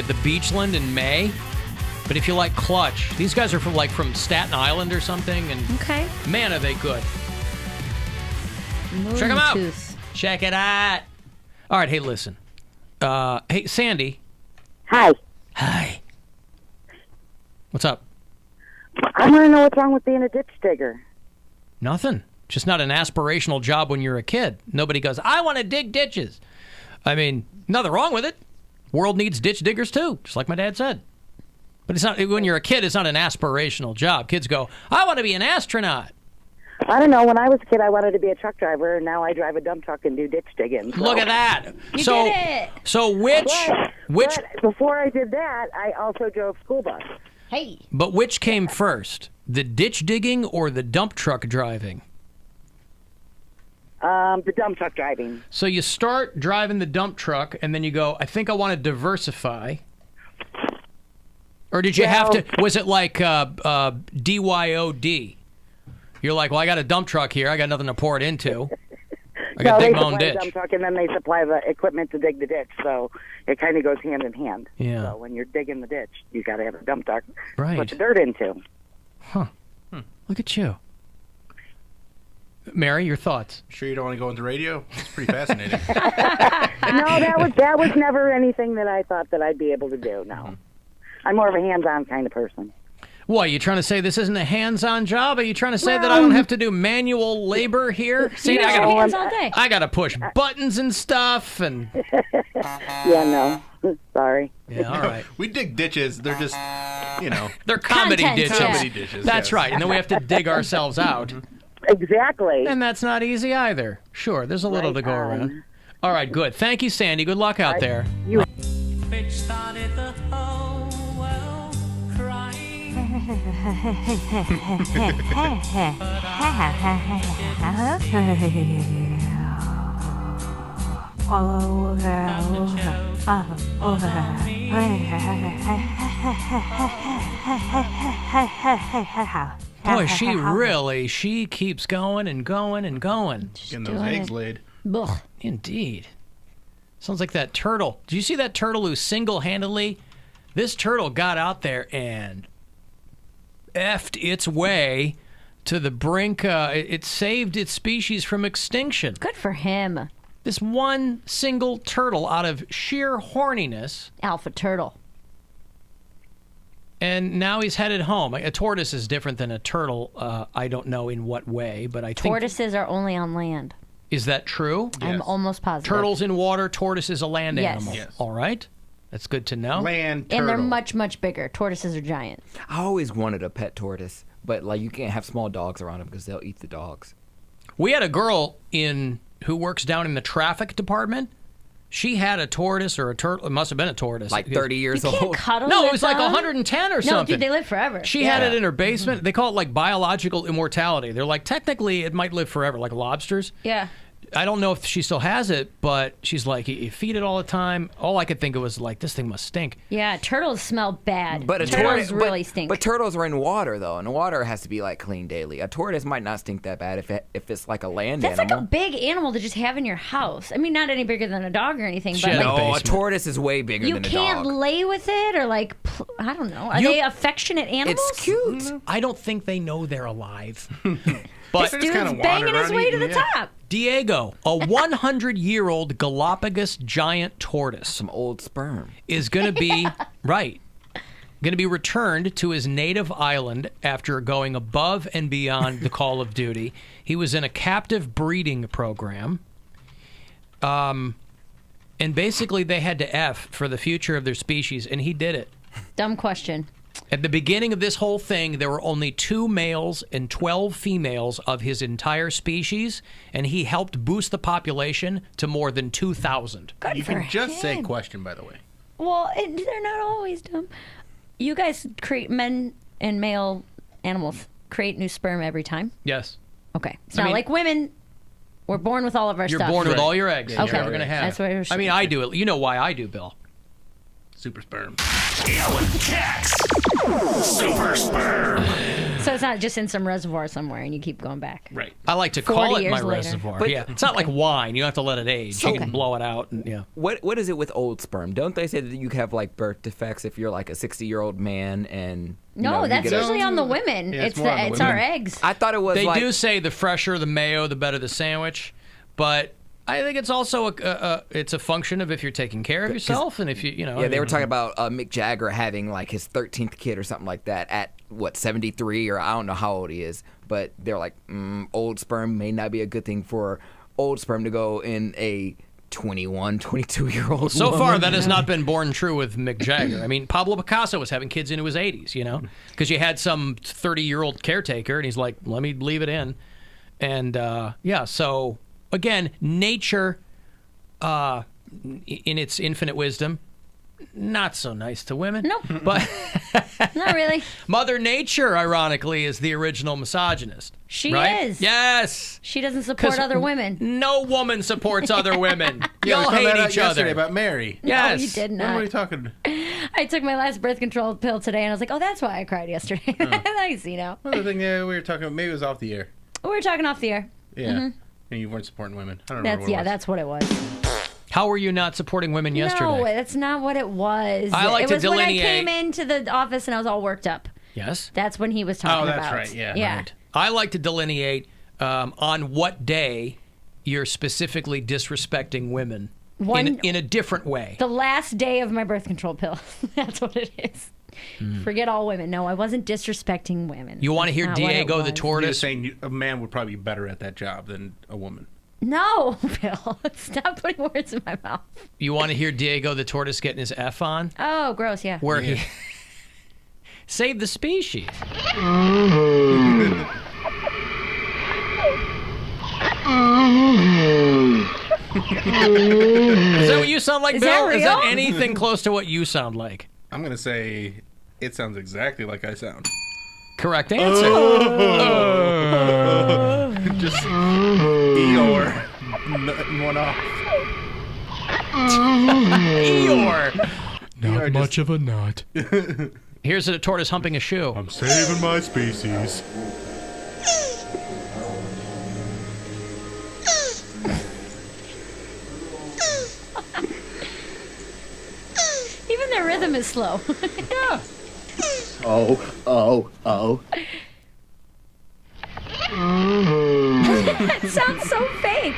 at the Beachland in May. But if you like Clutch, these guys are from Staten Island or something, and okay, man, are they good. Moon Check them out. Tooth. Check it out. All right, hey, listen. Hey, Sandy. Hi. Hi. What's up? I want to know what's wrong with being a ditch digger. Nothing. Just not an aspirational job when you're a kid. Nobody goes, I want to dig ditches. I mean, nothing wrong with it. World needs ditch diggers too, just like my dad said. But it's not, when you're a kid, it's not an aspirational job. Kids go, I want to be an astronaut. I don't know. When I was a kid, I wanted to be a truck driver, and now I drive a dump truck and do ditch digging. So. Look at that. You did it. So which... But before I did that, I also drove school bus. Hey. But which came first, the ditch digging or the dump truck driving? The dump truck driving. So you start driving the dump truck, and then you go, I think I want to diversify. Or did you have to, was it like DYOD? You're like, well, I got a dump truck here. I got nothing to pour it into. I got to dig my own ditch. They supply the dump truck, and then they supply the equipment to dig the ditch. So it kind of goes hand in hand. Yeah. So when you're digging the ditch, you got to have a dump truck to Right. put the dirt into. Huh. Look at you. Mary, your thoughts? Sure you don't want to go into radio? It's pretty fascinating. No, that was never anything that I thought that I'd be able to do. No. I'm more of a hands-on kind of person. What, are you trying to say this isn't a hands-on job? Are you trying to say that I don't have to do manual labor here? See, I got hands all day. I got to push buttons and stuff, and... Yeah, no. Sorry. Yeah, all right. We dig ditches. They're just, They're comedy Content, ditches. yeah. comedy ditches. That's yes. right, and then we have to dig ourselves out. Exactly. And that's not easy either. Sure, there's a little to go around. All right, good. Thank you, Sandy. Good luck out there. Which started the whole world crying. Boy, she keeps going and going and going. Getting those eggs laid. Ugh. Indeed. Sounds like that turtle. Did you see that turtle who single-handedly, this turtle got out there and effed its way to the brink. It saved its species from extinction. Good for him. This one single turtle out of sheer horniness. Alpha turtle. And now he's headed home. A tortoise is different than a turtle. I don't know in what way, but I think... Tortoises are only on land. Is that true? Yes. I'm almost positive. Turtles in water, tortoise is a land Yes. animal. Yes. All right. That's good to know. Land turtle. And they're much, much bigger. Tortoises are giant. I always wanted a pet tortoise, but like you can't have small dogs around them because they'll eat the dogs. We had a girl who works down in the traffic department. She had a tortoise or a turtle. It must have been a tortoise. Like 30 years You can't old. cuddle No, with it was like them. 110 or No, something. dude, they live forever. She had it in her basement. They call it like biological immortality. They're like, technically, it might live forever, like lobsters. Yeah. I don't know if she still has it, but she's like, you feed it all the time. All I could think of was like, this thing must stink. Yeah, turtles smell bad. But a turtles tortoise really stink. But turtles are in water though, and the water has to be like clean daily. A tortoise might not stink that bad if it's like a land That's animal. like a big animal to just have in your house. I mean, not any bigger than a dog or anything, Shit, but no. like, No, a basement. tortoise is way bigger you than a can't dog. lay with it or like, I don't know. Are they affectionate animals? It's cute. I don't think they know they're alive. But They just kinda Dude's wander banging his around way to eating, the yeah. top. Diego, a 100-year-old Galapagos giant tortoise, Some old sperm. is going to be going to be returned to his native island after going above and beyond the call of duty. He was in a captive breeding program. And basically they had to F for the future of their species, and he did it. Dumb question. At the beginning of this whole thing, there were only 2 males and 12 females of his entire species, and he helped boost the population to more than 2,000. Good You for can just say him. question, by the way. Well, they're not always dumb. You guys create men and male animals create new sperm every time. Yes. Okay, it's I not mean- like women. We're born with all of our You're stuff. born with Right. all your eggs. Yeah, That's Okay. what we're going to have. That's what you're I mean, I do it. You know why I do, Bill. Super sperm. Alan Cox. Super sperm. So it's not just in some reservoir somewhere and you keep going back. Right. I like to 40 call it years my later. reservoir. But- Yeah, it's not like wine. You don't have to let it age. You can blow it out. And, yeah. What is it with old sperm? Don't they say that you have like birth defects if you're like a 60-year-old man and you know, No, you that's get a- usually on the women. Yeah, it's it's more on the it's women. our eggs. I thought it was They like do say the fresher the mayo, the better the sandwich, but I think it's also it's a function of if you're taking care of yourself and if you know. yeah, they were talking about Mick Jagger having like his 13th kid or something like that at what 73 or I don't know how old he is, but they're like old sperm may not be a good thing for old sperm to go in a 21, 22-year-old. So woman. far, that has not been borne true with Mick Jagger. I mean, Pablo Picasso was having kids into his 80s, you know, because you had some 30-year-old caretaker, and he's like, let me leave it in. And, yeah, so, again, nature, in its infinite wisdom, not so nice to women. Nope. But Not really. Mother Nature, ironically, is the original misogynist. She right? is. Yes. She doesn't support 'Cause other women. No woman supports other women. Yeah, we Y'all found that hate out each yesterday other. about Mary. Yes. No, you did When were not. we talking? I took my last birth control pill today, and I was like, "Oh, that's why I cried yesterday." I see now. Well, the thing we were talking about, maybe it was off the air. We were talking off the air. Yeah. And you weren't supporting women. I don't remember That's what it was. that's what it was. How were you not supporting women yesterday? No, that's not what it was. I like it to was when I delineate- came into the office and I was all worked up. Yes. That's when he was talking about. that's right, yeah, Yeah. right. I like to delineate on what day you're specifically disrespecting women in a different way. The last day of my birth control pill. That's what it is. Forget all women. No, I wasn't disrespecting women. You want to hear That's not what it Diego the was. You're tortoise? saying a man would probably be better at that job than a woman. No, Bill. Stop putting words in my mouth. You want to hear Diego the tortoise getting his F on? Oh, gross, yeah. Where he saved the species. Is that what you sound like, Is Bill? that Is that real? anything close to what you sound like? I'm going to say it sounds exactly like I sound. Correct answer. Just Eeyore. One off. Eeyore. Not much of a nut. Here's a tortoise humping a shoe. I'm saving my species. Even their rhythm is slow. Yeah. Oh. It sounds so fake.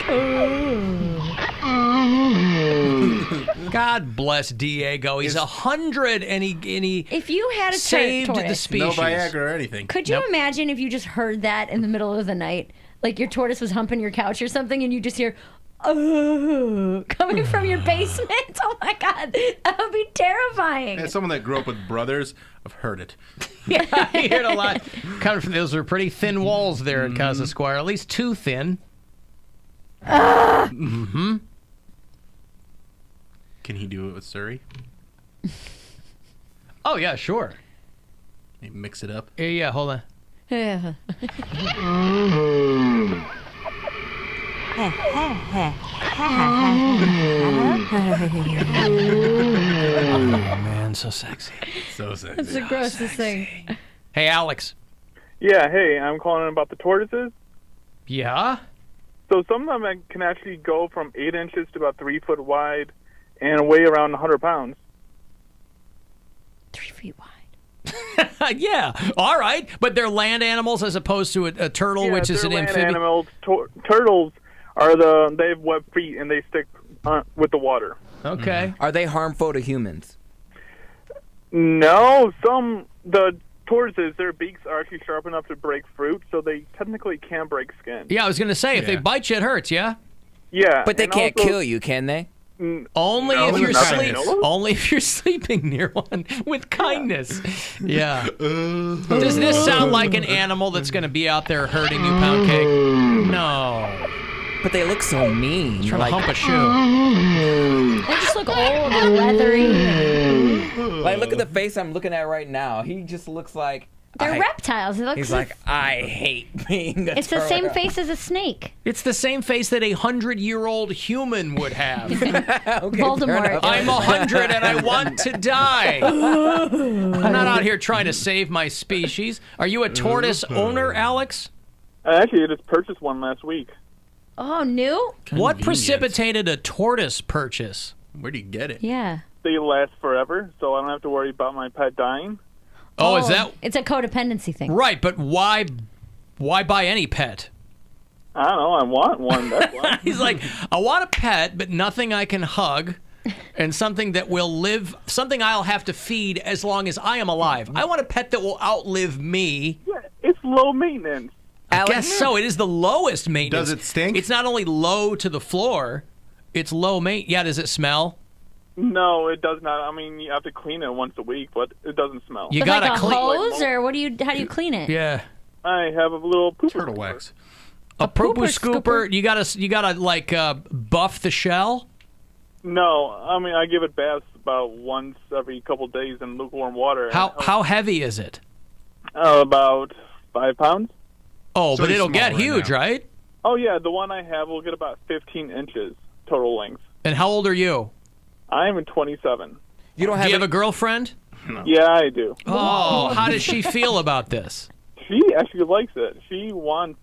God bless Diego. He's 100 and he If you had a saved the tortoise, species. No Viagra or anything. could you Nope. imagine if you just heard that in the middle of the night? Like your tortoise was humping your couch or something and you just hear, oh, coming from your basement? Oh my God, that would be terrifying. As someone that grew up with brothers, I've heard it. Yeah, I hear it a lot. Coming from those are pretty thin walls there at Casa Squire. At least too thin. Can he do it with Surrey? Oh yeah, sure. Maybe mix it up. Yeah, hold on. Yeah. Oh man, so sexy. So sexy. It's the grossest thing. Hey, Alex. Yeah, hey, I'm calling in about the tortoises. Yeah. So some of them can actually go from 8 inches to about 3 foot wide and weigh around 100 pounds. 3 feet wide. Yeah. All right, but they're land animals as opposed to a turtle, Yeah, which is they're an land amphibian. animals. Turtles are they have webbed feet and they stick with the water. Okay. Are they harmful to humans? No, the tortoises, their beaks are actually sharp enough to break fruit, so they technically can break skin. Yeah, I was gonna say if they Yeah. bite you, it hurts. Yeah. Yeah, But they and can't also- kill you, can they? Only No, if you're nothing. Only if you're sleeping near one with kindness. Yeah. Does this sound like an animal that's going to be out there hurting you, Poundcake? No. But they look so mean. Trying Like, to hump a shoe. They just look old and leathery. like, look at the face I'm looking at right now. He just looks like They're reptiles. It looks He's like, I hate being a it's the same face as a snake. It's the same face that a 100-year-old human would have. Voldemort. I'm 100 and I want to die. I'm not out here trying to save my species. Are you a tortoise owner, Alex? Actually, I just purchased one last week. Oh, new? What precipitated a tortoise purchase? Where do you get it? Yeah. They last forever, so I don't have to worry about my pet dying. Oh, is that It's a codependency thing. right? But why buy any pet? I don't know. I want one. That's why. He's like, I want a pet, but nothing I can hug, and something that will live, something I'll have to feed as long as I am alive. I want a pet that will outlive me. Yeah, it's low maintenance. I guess so. It is the lowest maintenance. Does it stink? It's not only low to the floor, it's low maintenance. Yeah, does it smell? No, it does not. I mean, you have to clean it once a week, but it doesn't smell. You With gotta like a clean. hose, or what do you? How do you clean it? Yeah. I have a little pooper Turtle scooper. wax. A poo-poo scooper? scooper. You gotta like buff the shell. No, I mean, I give it baths about once every couple days in lukewarm water. How heavy is it? About 5 pounds. Oh, So but he's it'll small get right huge, now. right? Oh, yeah, the one I have will get about 15 inches total length. And how old are you? I'm 27. You don't Do have you have a girlfriend? Yeah, I do. Oh, how does she feel about this? She actually likes it. She wants,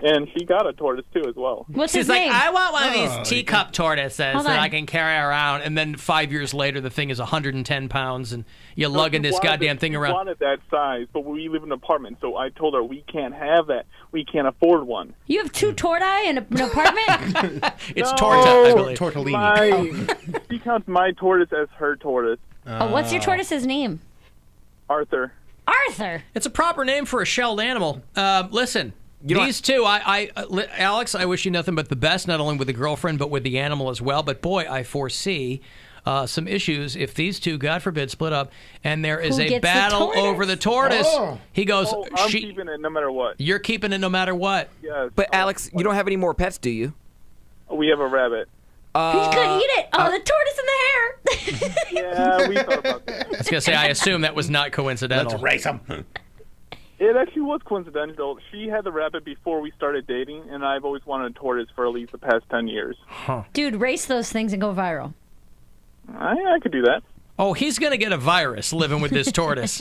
and she got a tortoise too as well. What's She's his like, name? I want one of these teacup tortoises Hold that on. I can carry around. And then 5 years later, the thing is 110 pounds, and you're lugging She this wanted goddamn it- thing she around. wanted that size, but we live in an apartment, so I told her we can't have that. We can't afford one. You have 2 tortoise in an apartment? It's No. torta, I believe. Tortellini. She counts my tortoise as her tortoise. Oh, what's your tortoise's name? Arthur. Arthur. It's a proper name for a shelled animal. Listen, these two, Alex, I wish you nothing but the best, not only with the girlfriend, but with the animal as well. But boy, I foresee some issues if these two, God forbid, split up, and there is Who a gets the battle tortoise? over the tortoise. Oh. He goes, Oh, I'm keeping it no matter what. You're keeping it no matter what. Yes. But Alex, you don't have any more pets, do you? We have a rabbit. He could eat it. Oh, the tortoise in the hair. Yeah, we thought about that. I was going to say, I assume that was not coincidental. Let's race them. It actually was coincidental. She had the rabbit before we started dating, and I've always wanted a tortoise for at least the past 10 years. Dude, race those things and go viral. I could do that. Oh, he's going to get a virus living with this tortoise.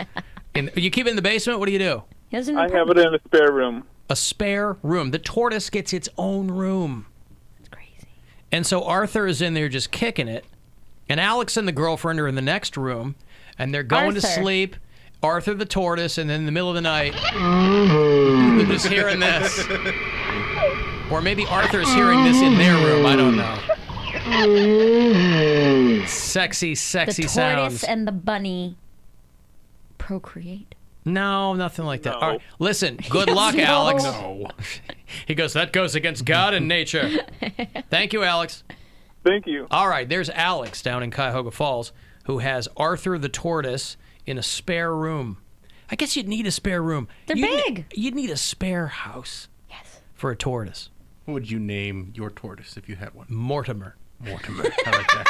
You keep it in the basement? What do you do? He has an I have it in a spare room. A spare room. The tortoise gets its own room. That's crazy. And so Arthur is in there just kicking it, and Alex and the girlfriend are in the next room, and they're going to Arthur. sleep. Arthur the tortoise, and then in the middle of the night, they're just hearing this. Or maybe Arthur's hearing this in their room. I don't know. Sexy, sexy The tortoise sounds. and the bunny procreate. No, nothing like that. No. All right, listen, good luck, No. Alex. No. He goes, that goes against God and nature. Thank you, Alex. Thank you. All right, there's Alex down in Cuyahoga Falls who has Arthur the tortoise in a spare room. I guess you'd need a spare room. They're big. You'd need a spare house. Yes. For a tortoise. What would you name your tortoise if you had one? Mortimer. Mortimer. I like that.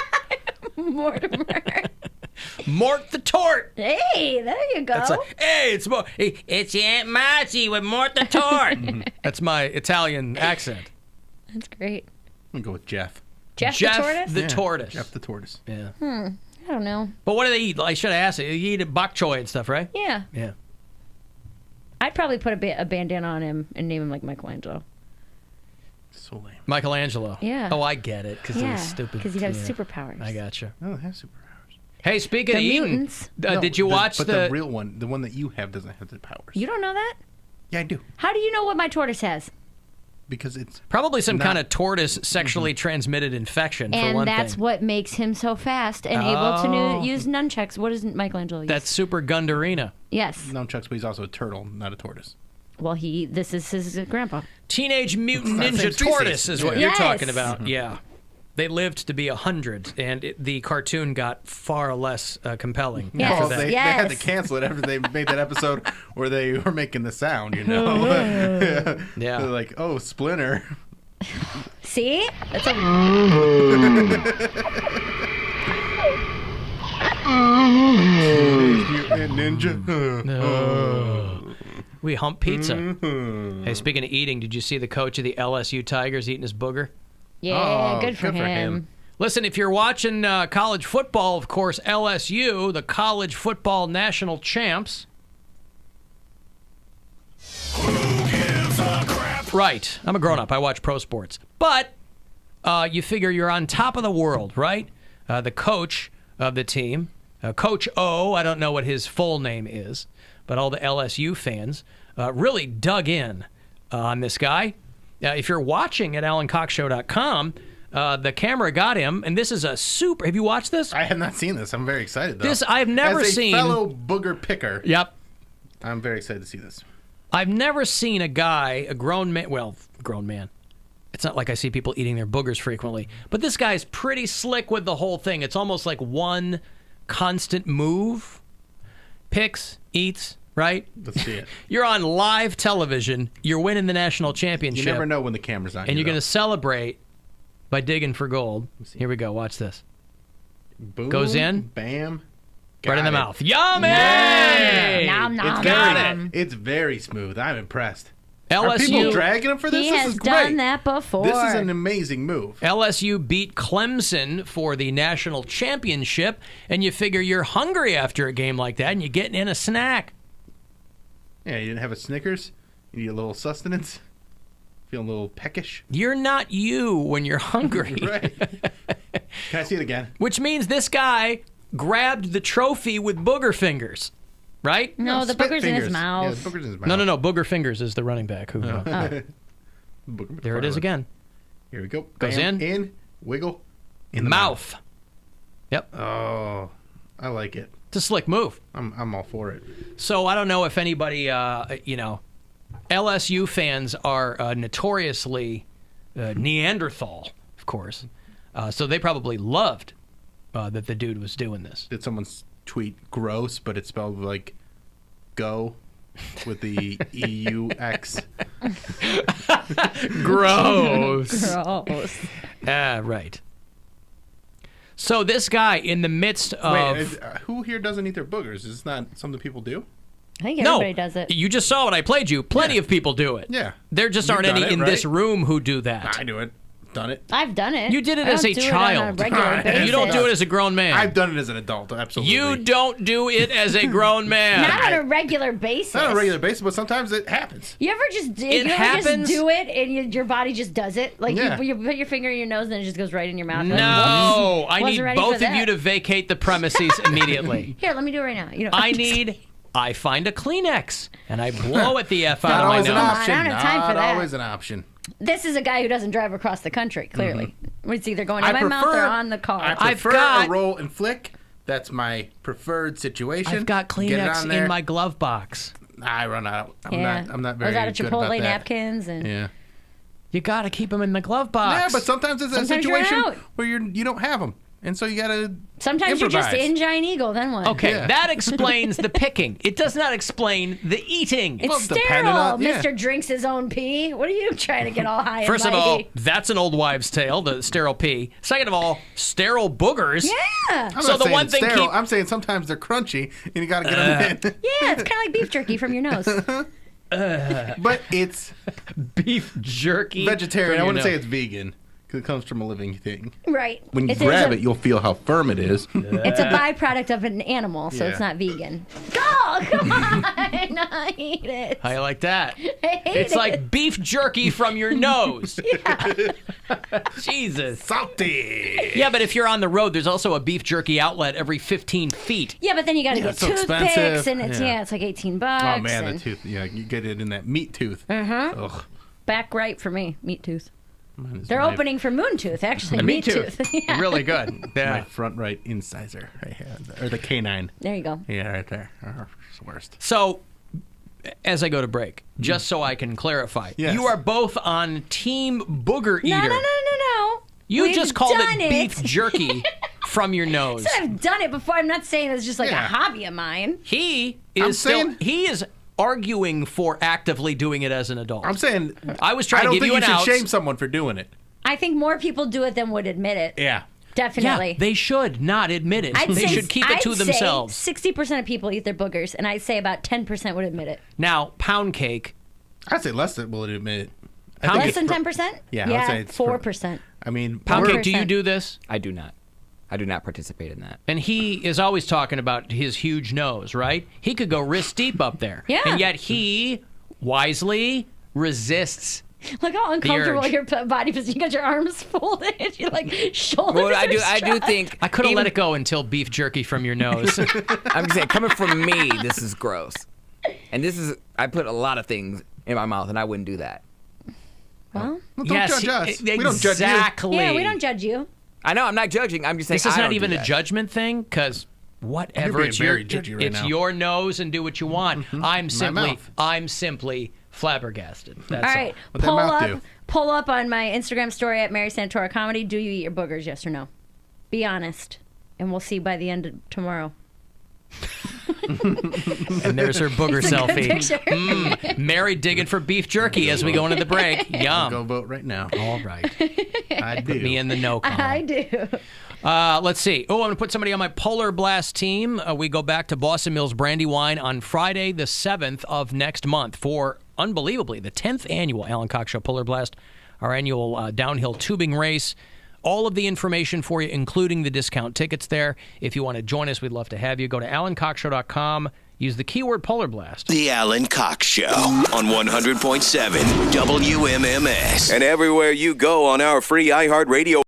Mortimer. Mort the tort. Hey, there you go. That's like, hey, it's Aunt Margie with Mort the tort. That's my Italian accent. That's great. I'm gonna go with Jeff. Jeff Jeff the tortoise? the tortoise. Jeff the tortoise. Yeah. I don't know. But what do they eat? I should have asked it. You eat bok choy and stuff, right? Yeah. Yeah. I'd probably put a bandana on him and name him like Michelangelo. So lame. Michelangelo. Yeah. Oh, I get it. Because Yeah, he's stupid. because he'd have Yeah. superpowers. I gotcha. Oh, it has superpowers. Hey, speaking The of eating, mutants. No, did you watch but the real one, the one that you have, doesn't have the powers. You don't know that? Yeah, I do. How do you know what my tortoise has? Because it's probably some Not- kind of tortoise sexually transmitted infection for And one that's thing. what makes him so fast and able to use nunchucks. What does Michelangelo use? That's Super Gundarina. Yes. nunchucks, but he's also a turtle, not a tortoise. Well, this is his grandpa. Teenage Mutant It's not the Ninja same species. Tortoise is what Yeah. you're talking Yes. about. Yeah. They lived to be 100, and the cartoon got far less compelling Yes. after Well, that. they had to cancel it after they made that episode where they were making the sound, you know? Yeah. They're like, oh, Splinter. See? That's a Teenage Mutant Ninja. We hump pizza. Hey, speaking of eating, did you see the coach of the LSU Tigers eating his booger? Yeah, good for him. Listen, if you're watching college football, of course, LSU, the college football national champs. Right. I'm a grown-up. I watch pro sports. But you figure you're on top of the world, right? The coach of the team, Coach O, I don't know what his full name is, but all the LSU fans really dug in on this guy. If you're watching at AlanCoxShow.com, the camera got him, and this is a super... Have you watched this? I have not seen this. I'm very excited, though. This I've never seen... As a fellow booger picker, Yep. I'm very excited to see this. I've never seen a guy, a grown man... Well, grown man. It's not like I see people eating their boogers frequently. But this guy's pretty slick with the whole thing. It's almost like one constant move. Picks, eats, right? Let's see it. You're on live television. You're winning the national championship. You never know when the camera's on. And you're going to to celebrate by digging for gold. Here we go. Watch this. Boom, Goes in. Bam. Right in the got it. mouth. Yummy! Nom, nom, It's Got nom. it. It's very smooth. I'm impressed. LSU, Are people dragging him for this? He This has is great. done that before. This is an amazing move. LSU beat Clemson for the national championship, and you figure you're hungry after a game like that, and you're getting in a snack. Yeah, you didn't have a Snickers? You need a little sustenance? Feeling a little peckish? You're not you when you're hungry. Right. Can I see it again? Which means this guy grabbed the trophy with booger fingers, right? No, the spit booger's in his fingers. mouth. Yeah, the booger's in his mouth. No. Booger fingers is the running back. Who? Booger There it is again. Here we go. Goes Bam, in. Wiggle. In the Mouth. Yep. Oh, I like it. It's a slick move. I'm all for it. So I don't know if anybody, LSU fans are notoriously Neanderthal, of course. So they probably loved that the dude was doing this. Did someone tweet gross, but it's spelled like go with the E-U-X? Gross. Gross. Right. So this guy, in the midst of... Wait, who here doesn't eat their boogers? Is this not something people do? I think everybody does it. You just saw what I played you. Plenty of people do it. Yeah. There just You've aren't done any it, in right? this room who do that. I do it. Done it. I've done it. You did it I as don't a do child. It on a regular basis. You don't do it as a grown man. I've done it as an adult, absolutely. You don't do it as a grown man. Not on a regular basis. Not on a regular basis, but sometimes it happens. You ever just do it and your body just does it? Like Yeah. you put your finger in your nose and it just goes right in your mouth. You're No, like, I Wasn't need ready both for of you that. to vacate the premises immediately. Here, let me do it right now. You know, I find a Kleenex and I blow it the F out Not of my always nose. an option. I don't have time for Not that. always an option. This is a guy who doesn't drive across the country, clearly. It's either going in I my mouth or prefer- on the car. I I've prefer got- a roll and flick. That's my preferred situation. I've got Get it Kleenex on there. in my glove box. I run out. I'm yeah. not very Those out of good about Chipotle that. napkins and Yeah. You got to keep them in the glove box. Yeah, but sometimes it's a Sometimes you're situation out. where you don't have them, and so you gotta. sometimes you're just improvise. in Giant Eagle, then what? Okay, Yeah. that explains the picking. It does not explain the eating. It's Well, sterile. depending on- yeah. Mr. drinks his own pee. What are you trying to get all high First and of all, mighty? that's an old wives' tale, the sterile pee. Second of all, sterile boogers. Yeah. I'm So not the saying one it's thing sterile. keep- I'm saying sometimes they're crunchy, and you gotta get them in. Yeah, it's kind of like beef jerky from your nose. But it's Beef jerky. vegetarian. I from your wouldn't say nose. it's vegan because it comes from a living thing. Right. When you It's grab a- it, you'll feel how firm it is. It's a byproduct of an animal, so it's Yeah. not vegan. Oh, come on. I hate it. How you like that? I hate It's it. like beef jerky from your nose. Jesus. Salty. Yeah, but if you're on the road, there's also a beef jerky outlet every 15 feet. Yeah, but then you got to Yeah, get it's so toothpicks, expensive. and it's Yeah. it's like $18. Oh man, the and tooth. Yeah, you get it in that meat tooth. Ugh. back right for me, meat tooth. Mine is They're my- opening for moon tooth, actually. The meat meat tooth. Yeah. Really good. My Yeah. front right incisor, right here, or the canine. There you go. Yeah, right there. It's the worst. So, as I go to break, just so I can clarify, Yes. you are both on Team Booger Eater. No. You We've just called done it beef jerky from your nose. I've done it before. I'm not saying it's just like Yeah. a hobby of mine. He I'm is still saying- he is arguing for actively doing it as an adult. I'm saying I was I trying don't to give think you you an should out. shame someone for doing it. I think more people do it than would admit it. Yeah. Definitely. Yeah, they should not admit it. I'd They say- should keep it to I'd say themselves. 60% of people eat their boogers, and I'd say about 10% would admit it. Now, Poundcake. I'd say less than will admit it. I Pound think Less it's than pro- 10%? Yeah, I would say it's 4%. I mean, Poundcake, do you 4%. do this? I do not. I do not participate in that. And he is always talking about his huge nose, right? He could go wrist deep up there. Yeah. And yet he wisely resists. Look how uncomfortable urge. your body position. You got your arms folded. You're like shoulders. Well, I do shrugged. think I could have let even- it go until beef jerky from your nose. I'm just saying, coming from me, this is gross. And I put a lot of things in my mouth, and I wouldn't do that. Well, Well, don't judge us. We don't judge you. exactly. yeah, we don't judge you. I know, I'm not judging. I'm just saying This is I not don't even do a that. judgment thing, because whatever, being it's very judgy right it's now. your nose and do what you want. I'm mouth. simply flabbergasted. That's All right, What that mouth do? pull up on my Instagram story at Mary Santora Comedy. Do you eat your boogers? Yes or no? Be honest, and we'll see by the end of tomorrow. And there's her booger It's a good selfie. picture. Mary digging for beef jerky as we go into the break. I'll go Yum. vote right now. All right. I do. Me in the no column. I do. Let's see. Oh, I'm going to put somebody on my Polar Blast team. We go back to Boston Mills Brandywine on Friday, the 7th of next month for, unbelievably, the 10th annual Alan Cox Show Polar Blast, our annual downhill tubing race. All of the information for you, including the discount tickets there. If you want to join us, we'd love to have you. Go to alancoxshow.com. Use the keyword Polar Blast. The Alan Cox Show on 100.7 WMMS. And everywhere you go on our free iHeartRadio